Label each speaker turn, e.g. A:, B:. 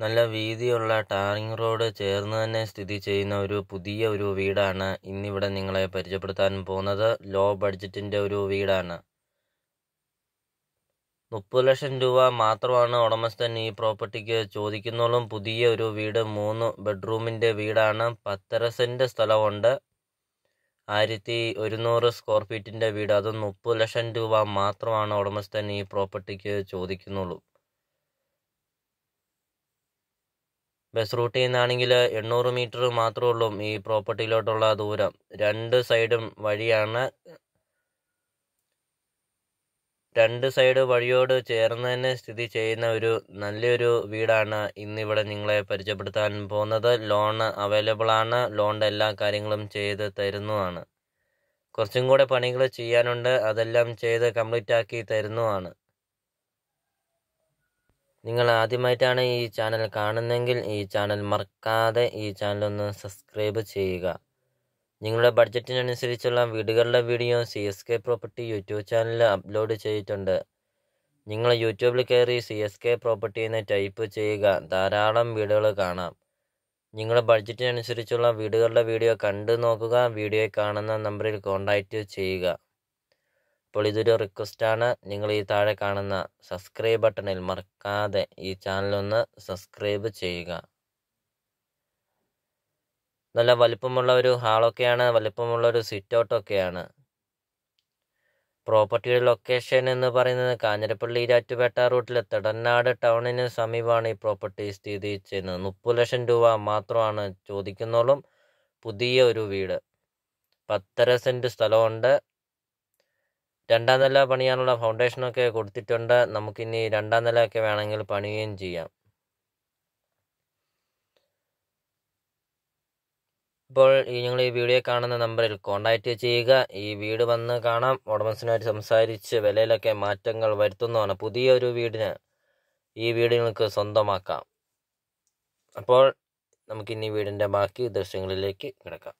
A: നല്ല വീതിയുള്ള tarring road ചേർന്ന് തന്നെ സ്ഥിതി ചെയ്യുന്ന ഒരു പുതിയ വീടാണ് ഇന്നിവിടെ നിങ്ങളെ പരിചയപ്പെടുത്താൻ പോകുന്നത്. ലോ ബഡ്ജറ്റിന്റെ ഒരു വീടാണ്. 30 ലക്ഷം രൂപ മാത്രമാണ് ഉടമസ്ഥൻ ഈ പ്രോപ്പർട്ടിക്ക് ചോദിക്കുന്നുള്ളൂ. പുതിയ ഒരു വീട്, 3 ബെഡ്റൂമിന്റെ വീടാണ്. 10.5 സെന്റ് സ്ഥലമുണ്ട്. 1100 സ്ക്വയർ ഫീറ്റിന്റെ വീട്. അതും 30 ലക്ഷം രൂപ മാത്രമാണ് ഉടമസ്ഥൻ ഈ പ്രോപ്പർട്ടിക്ക് ചോദിക്കുന്നുള്ളൂ. ബസ് റൂട്ടിൽ നിന്നാണെങ്കിൽ 800 മീറ്റർ മാത്രമേ ഉള്ളൂ ഈ പ്രോപ്പർട്ടിയിലോട്ടുള്ള ദൂരം. 2 സൈഡും വഴിയാണ്. 2 സൈഡ് വഴിയോട് ചേർന്ന് തന്നെ സ്ഥിതി ചെയ്യുന്ന ഒരു നല്ലൊരു വീടാണ് ഇന്നിവിടെ നിങ്ങളെ പരിചയപ്പെടുത്താൻ പോകുന്നത്. ലോൺ അവൈലബിൾ ആണ്. ലോണിൻ്റെ എല്ലാ കാര്യങ്ങളും ചെയ്ത് തരുന്നതാണ്. കുറച്ചും കൂടെ പണികൾ ചെയ്യാനുണ്ട്. അതെല്ലാം ചെയ്ത് കംപ്ലീറ്റ് ആക്കി തരുന്നതാണ്. നിങ്ങൾ ആദ്യമായിട്ടാണ് ഈ ചാനൽ കാണുന്നതെങ്കിൽ ഈ ചാനൽ മറക്കാതെ ഈ ചാനൽ ഒന്ന് സബ്സ്ക്രൈബ് ചെയ്യുക. നിങ്ങളുടെ ബഡ്ജറ്റിനനുസരിച്ചുള്ള വീടുകളുടെ വീഡിയോ CSK പ്രോപ്പർട്ടി യൂട്യൂബ് ചാനലിൽ അപ്ലോഡ് ചെയ്തിട്ടുണ്ട്. നിങ്ങൾ യൂട്യൂബിൽ കയറി CSK പ്രോപ്പർട്ടി എന്ന് ടൈപ്പ് ചെയ്യുക. ധാരാളം വീടുകൾ കാണാം. നിങ്ങളുടെ ബഡ്ജറ്റിനനുസരിച്ചുള്ള വീടുകളുടെ വീഡിയോ കണ്ടു നോക്കുക. വീഡിയോയിൽ കാണുന്ന നമ്പറിൽ കോൺടാക്റ്റ് ചെയ്യുക. അപ്പോൾ ഇതൊരു റിക്വസ്റ്റാണ്. നിങ്ങൾ ഈ താഴെ കാണുന്ന സബ്സ്ക്രൈബ് ബട്ടണിൽ മറക്കാതെ ഈ ചാനലൊന്ന് സബ്സ്ക്രൈബ് ചെയ്യുക. നല്ല വലിപ്പമുള്ള ഒരു ഹാളൊക്കെയാണ്. വലിപ്പമുള്ള ഒരു സിറ്റ് ഔട്ടൊക്കെയാണ്. പ്രോപ്പർട്ടിയുടെ ലൊക്കേഷൻ എന്ന് പറയുന്നത് കാഞ്ഞിരപ്പള്ളി ഈരാറ്റുപേട്ട റൂട്ടിലെ തെടനാട് ടൗണിന് സമീപമാണ് ഈ പ്രോപ്പർട്ടി സ്ഥിതി ചെയ്യുന്നത്. 30 ലക്ഷം രൂപ മാത്രമാണ് ചോദിക്കുന്നുള്ളൂ. പുതിയ ഒരു വീട്, 10.5 സെന്റ് സ്ഥലമുണ്ട്. 2ാം നില പണിയാനുള്ള ഫൗണ്ടേഷനൊക്കെ കൊടുത്തിട്ടുണ്ട്. നമുക്കിനി 2ാം നിലയൊക്കെ വേണമെങ്കിൽ പണിയുകയും ചെയ്യാം. ഇപ്പോൾ നിങ്ങൾ ഈ വീഡിയോ കാണുന്ന നമ്പറിൽ കോൺടാക്റ്റ് ചെയ്യുക. ഈ വീട് വന്ന് കാണാം. ഉടമസ്ഥനുമായിട്ട് സംസാരിച്ച് വിലയിലൊക്കെ മാറ്റങ്ങൾ വരുത്തുന്നതാണ്. പുതിയൊരു വീടിന് ഈ വീട് നിങ്ങൾക്ക് സ്വന്തമാക്കാം. അപ്പോൾ നമുക്കിനി വീടിൻ്റെ ബാക്കി ദൃശ്യങ്ങളിലേക്ക് കിടക്കാം.